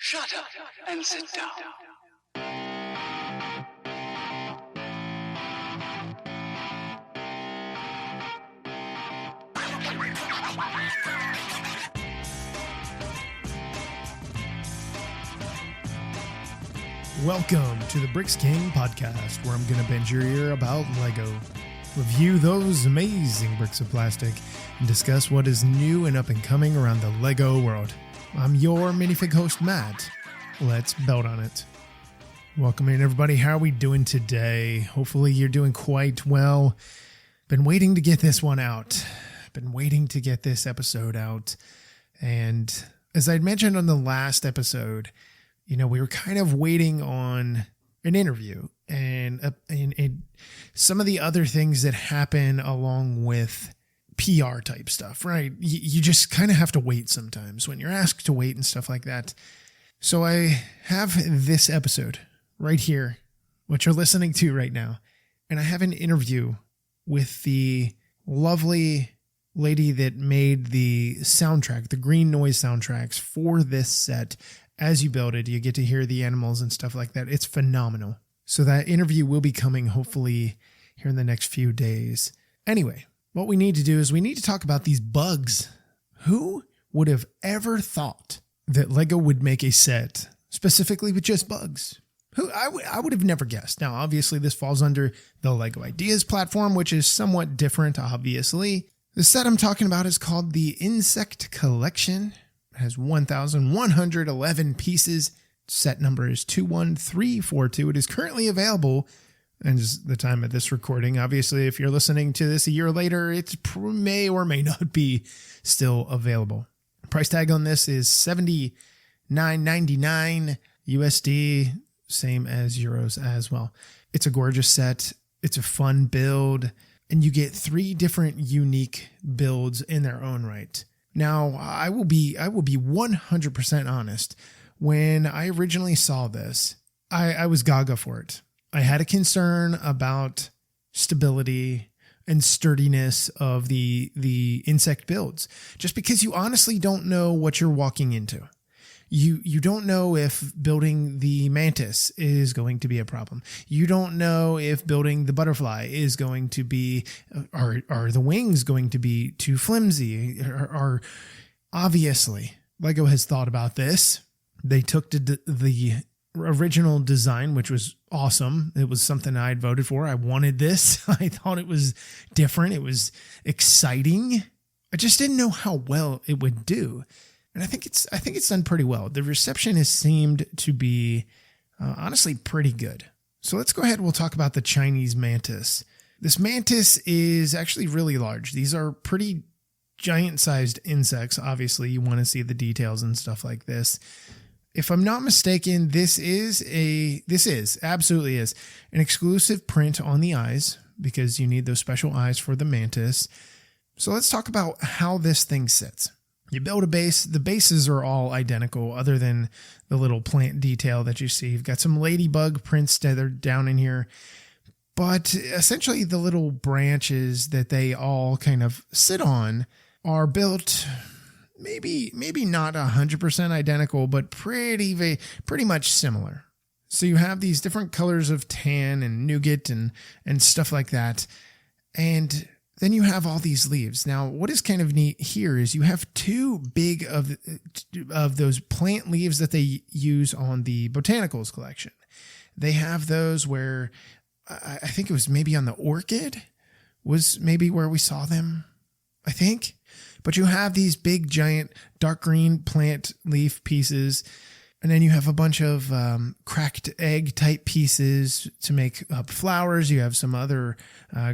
Shut up and sit down. Welcome to the Bricks King podcast, where I'm going to bend your ear about Lego, review those amazing bricks of plastic, and discuss what is new and up and coming around the Lego world. I'm your minifig host, Matt. Let's build on it. Welcome in, everybody. How are we doing today? Hopefully you're doing quite well. Been waiting to get this one out. Been waiting to get this episode out. And as I mentioned on the last episode, we were kind of waiting on an interview and some of the other things that happen along with PR type stuff, right? You just kind of have to wait sometimes when you're asked to wait and stuff like that. So I have this episode right here, what you're listening to right now. And I have an interview with the lovely lady that made the soundtrack, the green noise soundtracks for this set. As you build it, you get to hear the animals and stuff like that. It's phenomenal. So that interview will be coming hopefully here in the next few days. Anyway, what we need to do is we need to talk about these bugs. Who would have ever thought that Lego would make a set specifically with just bugs? I would have never guessed. Now, obviously, this falls under the Lego Ideas platform, which is somewhat different, obviously. The set I'm talking about is called the Insect Collection. It has 1,111 pieces. Set number is 21342. It is currently available, and just the time of this recording. Obviously, if you're listening to this a year later, it may or may not be still available. Price tag on this is $79.99 USD, same as euros as well. It's a gorgeous set. It's a fun build, and you get 3 different unique builds in their own right. Now, I will be 100% honest. When I originally saw this, I was gaga for it. I had a concern about stability and sturdiness of the insect builds, just because you honestly don't know what you're walking into. You don't know if building the mantis is going to be a problem. You don't know if building the butterfly is going to be, are the wings going to be too flimsy? Or obviously, Lego has thought about this. They took the original design, which was awesome. It was something I'd voted for. I wanted this. I thought it was different. It was exciting. I just didn't know how well it would do. And I think it's done pretty well. The reception has seemed to be honestly pretty good. So let's go ahead and we'll talk about the Chinese mantis. This mantis is actually really large. These are pretty giant-sized insects. Obviously, you want to see the details and stuff like this. If I'm not mistaken, this absolutely is an exclusive print on the eyes, because you need those special eyes for the mantis. So let's talk about how this thing sits. You build a base. The bases are all identical other than the little plant detail that you see. You've got some ladybug prints that are down in here. But essentially the little branches that they all kind of sit on are built maybe not 100% identical, but pretty much similar. So you have these different colors of tan and nougat and stuff like that. And then you have all these leaves. Now, what is kind of neat here is you have 2 big of those plant leaves that they use on the botanicals collection. They have those where I think it was maybe on the orchid was maybe where we saw them, I think. But you have these big, giant, dark green plant leaf pieces. And then you have a bunch of cracked egg type pieces to make up flowers. You have some other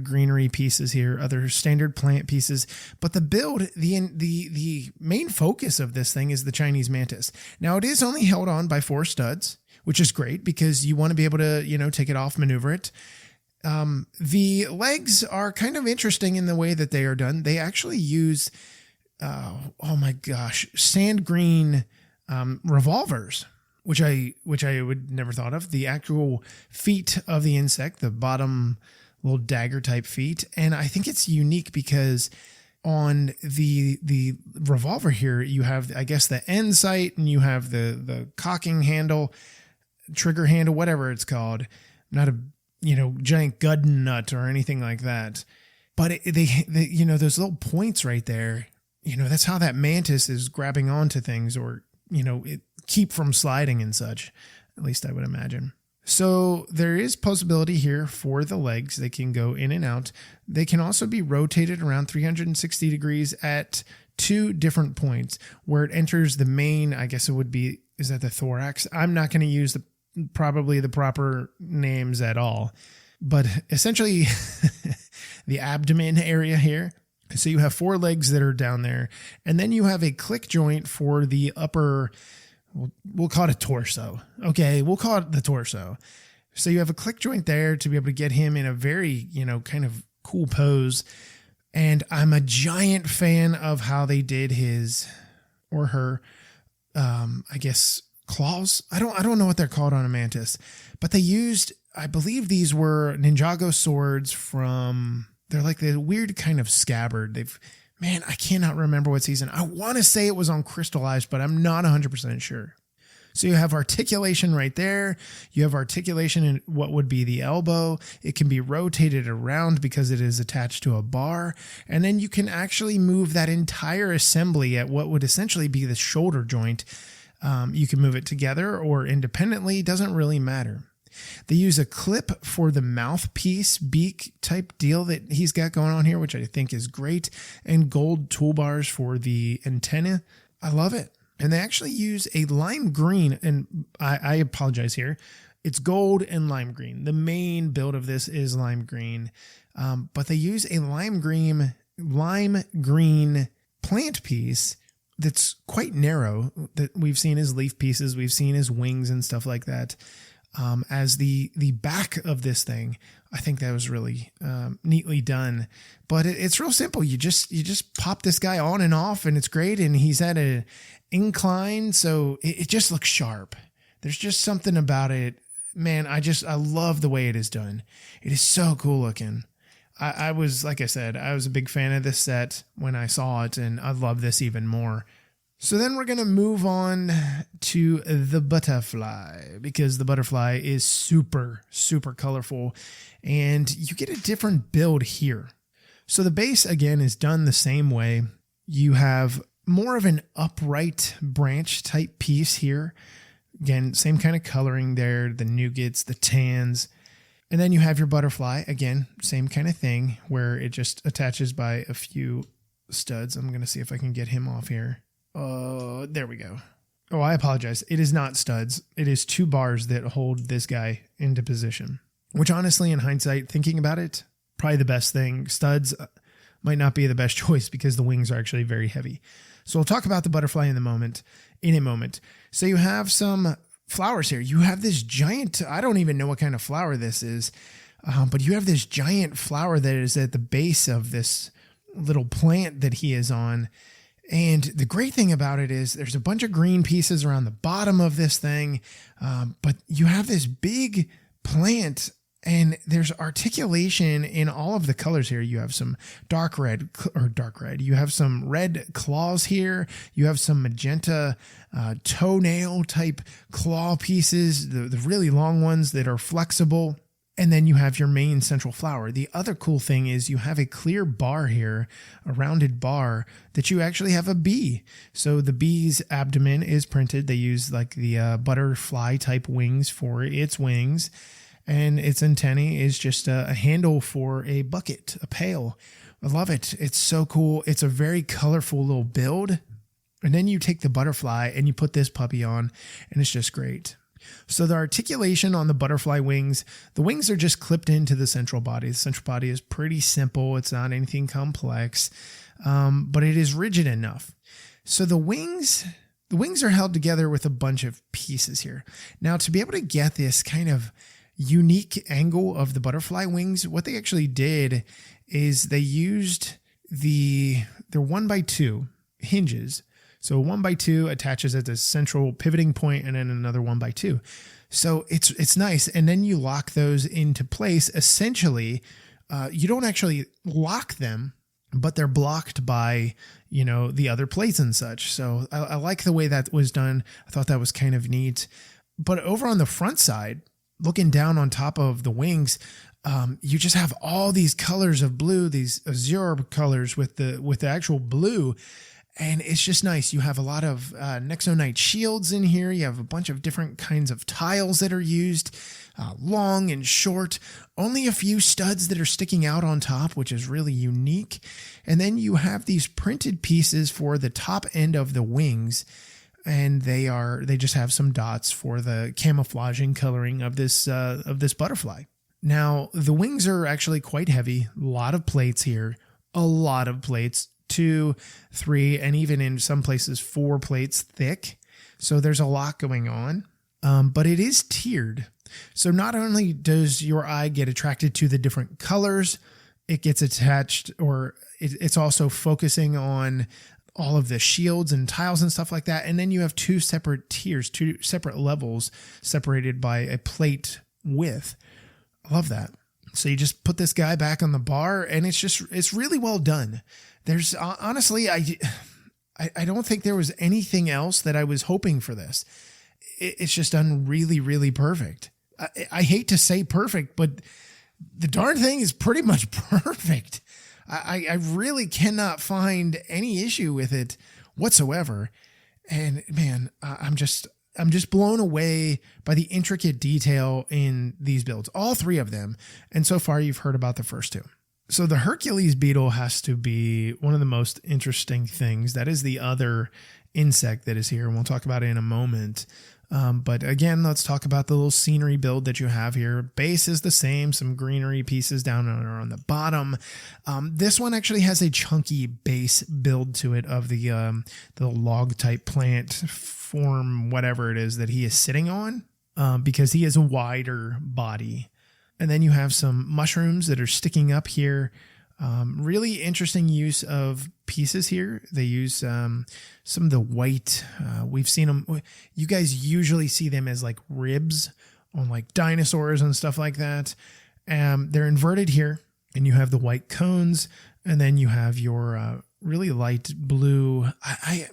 greenery pieces here, other standard plant pieces. But the build, the main focus of this thing is the Chinese mantis. Now, it is only held on by 4 studs, which is great because you want to be able to, take it off, maneuver it. The legs are kind of interesting in the way that they are done. They actually use, sand green revolvers, which I would never thought of. The actual feet of the insect, the bottom little dagger type feet. And I think it's unique because on the revolver here, you have, I guess, the end sight, and you have the cocking handle, trigger handle, whatever it's called. Not a, giant gun nut or anything like that. But they those little points right there, that's how that mantis is grabbing onto things, or, keep from sliding and such. At least I would imagine. So there is possibility here for the legs. They can go in and out. They can also be rotated around 360 degrees at 2 different points. Where it enters the main, I guess it would be, is that the thorax? I'm not going to use probably the proper names at all. But essentially the abdomen area here. So you have 4 legs that are down there. And then you have a click joint for the upper, we'll call it a torso. Okay, we'll call it the torso. So you have a click joint there to be able to get him in a very, kind of cool pose. And I'm a giant fan of how they did his or her, I guess, claws. I don't know what they're called on a mantis, but they used, I believe these were Ninjago swords they're like the weird kind of scabbard. I cannot remember what season. I want to say it was on Crystallized, but I'm not 100% sure. So you have articulation right there. You have articulation in what would be the elbow. It can be rotated around because it is attached to a bar. And then you can actually move that entire assembly at what would essentially be the shoulder joint. You can move it together or independently. Doesn't really matter. They use a clip for the mouthpiece beak type deal that he's got going on here, which I think is great, and gold toolbars for the antenna. I love it. And they actually use a lime green, and I apologize here. It's gold and lime green. The main build of this is lime green, but they use a lime green plant piece that's quite narrow, that we've seen as leaf pieces, we've seen as wings and stuff like that. As the back of this thing, I think that was really neatly done. But it's real simple. You just pop this guy on and off, and it's great. And he's at an incline, so it just looks sharp. There's just something about it, man. I love the way it is done. It is so cool looking. I was, like I said, I was a big fan of this set when I saw it, and I love this even more. So then we're going to move on to the butterfly, because the butterfly is super, super colorful, and you get a different build here. So the base, again, is done the same way. You have more of an upright branch type piece here. Again, same kind of coloring there, the nougats, the tans. And then you have your butterfly, again, same kind of thing, where it just attaches by a few studs. I'm going to see if I can get him off here. There we go. Oh, I apologize. It is not studs. It is 2 bars that hold this guy into position, which honestly, in hindsight, thinking about it, probably the best thing. Studs might not be the best choice because the wings are actually very heavy. So we'll talk about the butterfly in a moment. So you have some flowers here. You have this giant, I don't even know what kind of flower this is, but you have this giant flower that is at the base of this little plant that he is on. And the great thing about it is there's a bunch of green pieces around the bottom of this thing, but you have this big plant, and there's articulation in all of the colors here. You have some dark red. You have some red claws here. You have some magenta toenail type claw pieces, the really long ones that are flexible. And then you have your main central flower. The other cool thing is you have a clear bar here, a rounded bar, that you actually have a bee. So the bee's abdomen is printed. They use like the butterfly type wings for its wings. And its antennae is just a handle for a bucket, a pail. I love it. It's so cool. It's a very colorful little build. And then you take the butterfly and you put this puppy on, and it's just great. So the articulation on the butterfly wings, the wings are just clipped into the central body. The central body is pretty simple. It's not anything complex, but it is rigid enough. So the wings are held together with a bunch of pieces here. Now, to be able to get this kind of unique angle of the butterfly wings, what they actually did is they used their 1x2 hinges. So 1x2 attaches at the central pivoting point, and then another 1x2. So it's nice. And then you lock those into place. Essentially, you don't actually lock them. but they're blocked by, the other plates and such. So I like the way that was done. I thought that was kind of neat. But over on the front side, looking down on top of the wings, you just have all these colors of blue, these Azure colors with the actual blue. And it's just nice. You have a lot of Nexonite shields in here. You have a bunch of different kinds of tiles that are used, long and short. Only a few studs that are sticking out on top, which is really unique. And then you have these printed pieces for the top end of the wings. And they just have some dots for the camouflaging coloring of this butterfly. Now, the wings are actually quite heavy. A lot of plates here. A lot of plates. 2, 3, and even in some places 4 plates thick. So there's a lot going on, but it is tiered. So not only does your eye get attracted to the different colors, it gets attached, or it's also focusing on all of the shields and tiles and stuff like that. And then you have 2 separate tiers, 2 separate levels separated by a plate width. I love that. So you just put this guy back on the bar, and it's really well done. There's honestly, I don't think there was anything else that I was hoping for this. It's just done really, really perfect. I hate to say perfect, but the darn thing is pretty much perfect. I really cannot find any issue with it whatsoever. And man, I'm just blown away by the intricate detail in these builds, all 3 of them. And so far you've heard about the first 2. So the Hercules beetle has to be one of the most interesting things. That is the other insect that is here, and we'll talk about it in a moment. But again, let's talk about the little scenery build that you have here. Base is the same, some greenery pieces down on the bottom. This one actually has a chunky base build to it of the log type plant form, whatever it is that he is sitting on, because he has a wider body. And then you have some mushrooms that are sticking up here. Really interesting use of pieces here. They use some of the white. We've seen them. You guys usually see them as like ribs on like dinosaurs and stuff like that. They're inverted here, and you have the white cones, and then you have your really light blue. I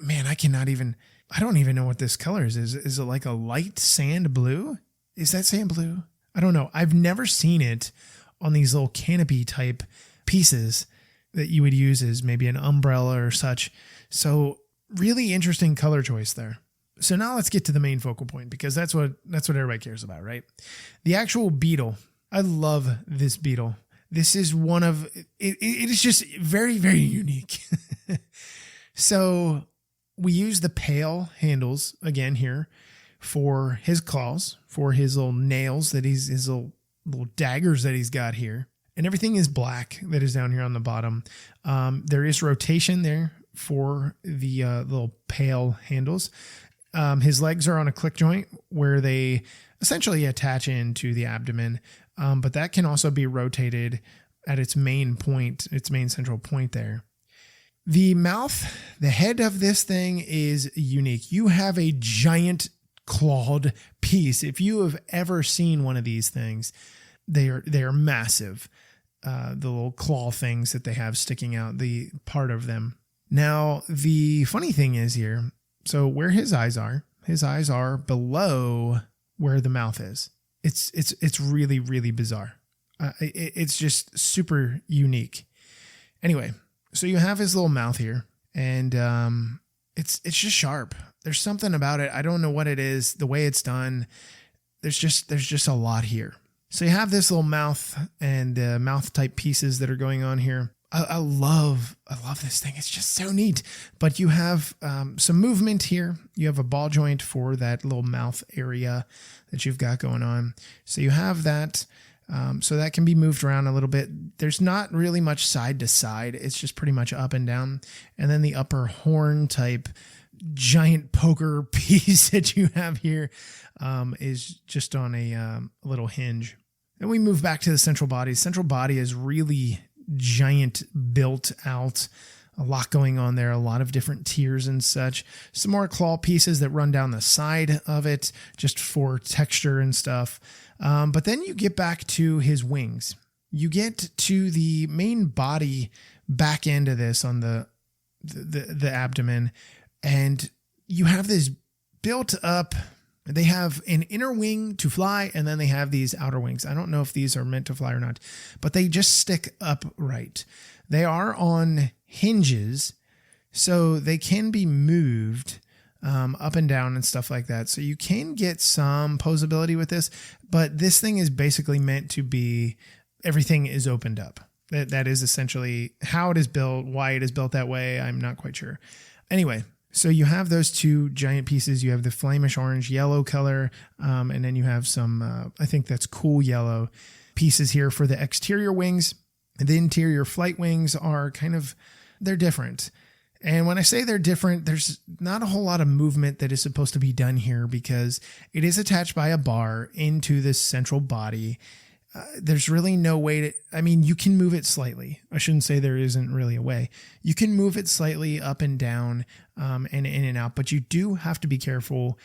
don't even know what this color is. Is it like a light sand blue? Is that sand blue? I don't know. I've never seen it on these little canopy type pieces that you would use as maybe an umbrella or such. So really interesting color choice there. So now let's get to the main focal point, because that's what everybody cares about, right? The actual beetle. I love this beetle. This is one of it is just very, very unique. So we use the pale handles again here for his claws, for his little nails his little daggers that he's got here. And everything is black that is down here on the bottom. There is rotation there for the little pale handles. His legs are on a click joint where they essentially attach into the abdomen. But that can also be rotated at its main point, its main central point there. The mouth, the head of this thing is unique. You have a giant clawed piece. If you have ever seen one of these things, they are massive. The little claw things that they have sticking out, the part of them. Now, the funny thing is here, so where his eyes are below where the mouth is. It's really, really bizarre. It's just super unique. Anyway, so you have his little mouth here, and it's just sharp. There's something about it. I don't know what it is. The way it's done, there's just a lot here. So you have this little mouth and mouth type pieces that are going on here. I love this thing. It's just so neat. But you have some movement here. You have a ball joint for that little mouth area that you've got going on. So you have that. So that can be moved around a little bit. There's not really much side to side. It's just pretty much up and down. And then the upper horn type giant poker piece that you have here is just on a little hinge. Then we move back to the central body. Central body is really giant, built out, a lot going on there, a lot of different tiers and such. Some more claw pieces that run down the side of it just for texture and stuff. But then you get back to his wings. You get to the main body back end of this on the abdomen, and you have this built up. They have an inner wing to fly, and then they have these outer wings. I don't know if these are meant to fly or not, but they just stick upright. They are on hinges, so they can be moved up and down and stuff like that. So you can get some posability with this, but this thing is basically meant to be, everything is opened up. That is essentially how it is built. Why it is built that way, I'm not quite sure. Anyway, so you have those two giant pieces. You have the flamish orange yellow color, and then you have some, I think that's cool yellow pieces here for the exterior wings. The interior flight wings are they're different. And when I say they're different, there's not a whole lot of movement that is supposed to be done here because it is attached by a bar into this central body. There's really no way you can move it slightly. I shouldn't say there isn't really a way. You can move it slightly up and down and in and out, but you do have to be careful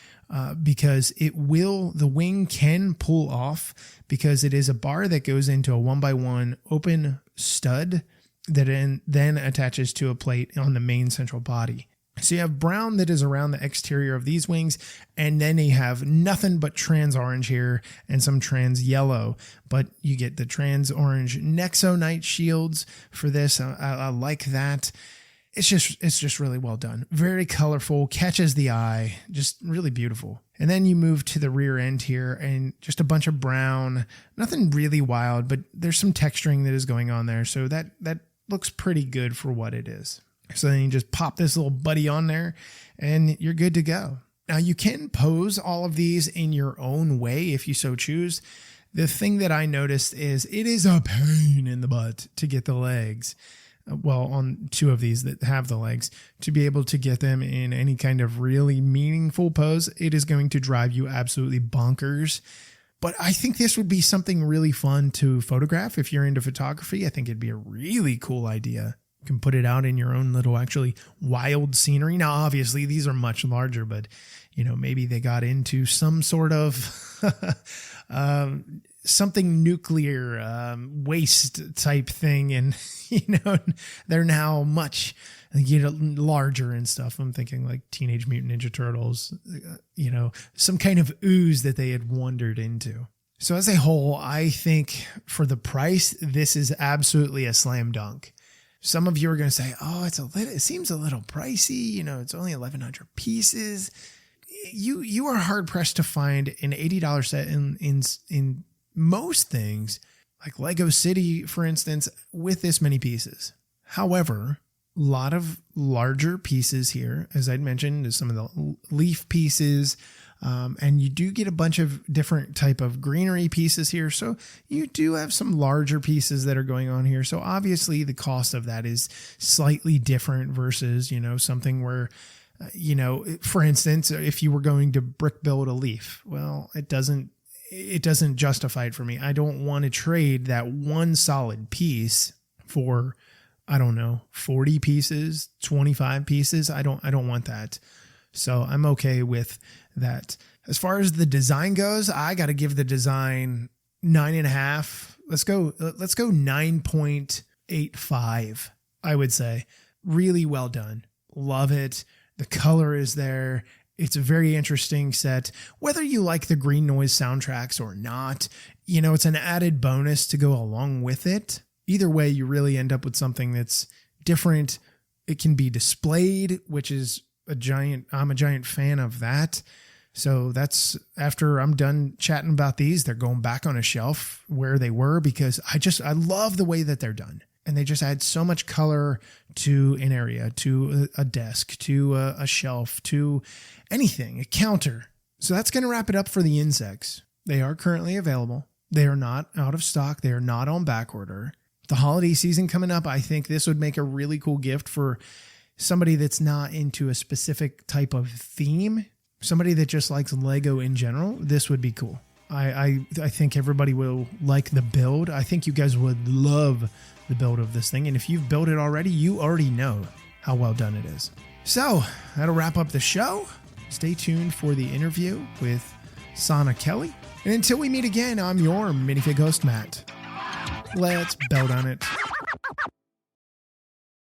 because the wing can pull off because it is a bar that goes into a 1x1 open stud that then attaches to a plate on the main central body. So you have brown that is around the exterior of these wings, and then you have nothing but trans orange here and some trans yellow, but you get the trans orange Nexonite shields for this. I like that. It's just really well done. Very colorful, catches the eye, just really beautiful. And then you move to the rear end here and just a bunch of brown, nothing really wild, but there's some texturing that is going on there. So that looks pretty good for what it is. So then you just pop this little buddy on there and you're good to go. Now you can pose all of these in your own way if you so choose. The thing that I noticed is it is a pain in the butt to get the legs. Well, on two of these that have the legs, to be able to get them in any kind of really meaningful pose, it is going to drive you absolutely bonkers. But I think this would be something really fun to photograph. If you're into photography, I think it'd be a really cool idea. You can put it out in your own little actually wild scenery. Now, obviously, these are much larger, but maybe they got into some sort of something nuclear waste type thing, and they're now much larger and stuff. I'm thinking like Teenage Mutant Ninja Turtles, some kind of ooze that they had wandered into. So as a whole, I think for the price, this is absolutely a slam dunk. Some of you are going to say, "Oh, it seems a little pricey. It's only 1,100 pieces." You are hard pressed to find an $80 set in most things, like Lego City, for instance, with this many pieces. However, a lot of larger pieces here, as I'd mentioned, is some of the leaf pieces. And you do get a bunch of different type of greenery pieces here. So you do have some larger pieces that are going on here. So obviously the cost of that is slightly different versus, something where, for instance, if you were going to brick build a leaf, well, it doesn't justify it for me. I don't want to trade that one solid piece for, 40 pieces, 25 pieces. I don't want that. So I'm okay with that. As far as the design goes, I got to give the design 9.5. Let's go 9.85. I would say really well done. Love it. The color is there. It's a very interesting set. Whether you like the green noise soundtracks or not, it's an added bonus to go along with it. Either way, you really end up with something that's different. It can be displayed, which is I'm a giant fan of that. So that's after I'm done chatting about these, they're going back on a shelf where they were because I love the way that they're done. And they just add so much color to an area, to a desk, to a shelf, to anything, a counter. So that's going to wrap it up for the insects. They are currently available. They are not out of stock. They are not on back order. The holiday season coming up, I think this would make a really cool gift for somebody that's not into a specific type of theme, somebody that just likes Lego in general. This would be cool. I think everybody will like the build. I think you guys would love the build of this thing. And if you've built it already, you already know how well done it is. So that'll wrap up the show. Stay tuned for the interview with Sana Kelly. And until we meet again, I'm your minifig host, Matt. Let's build on it.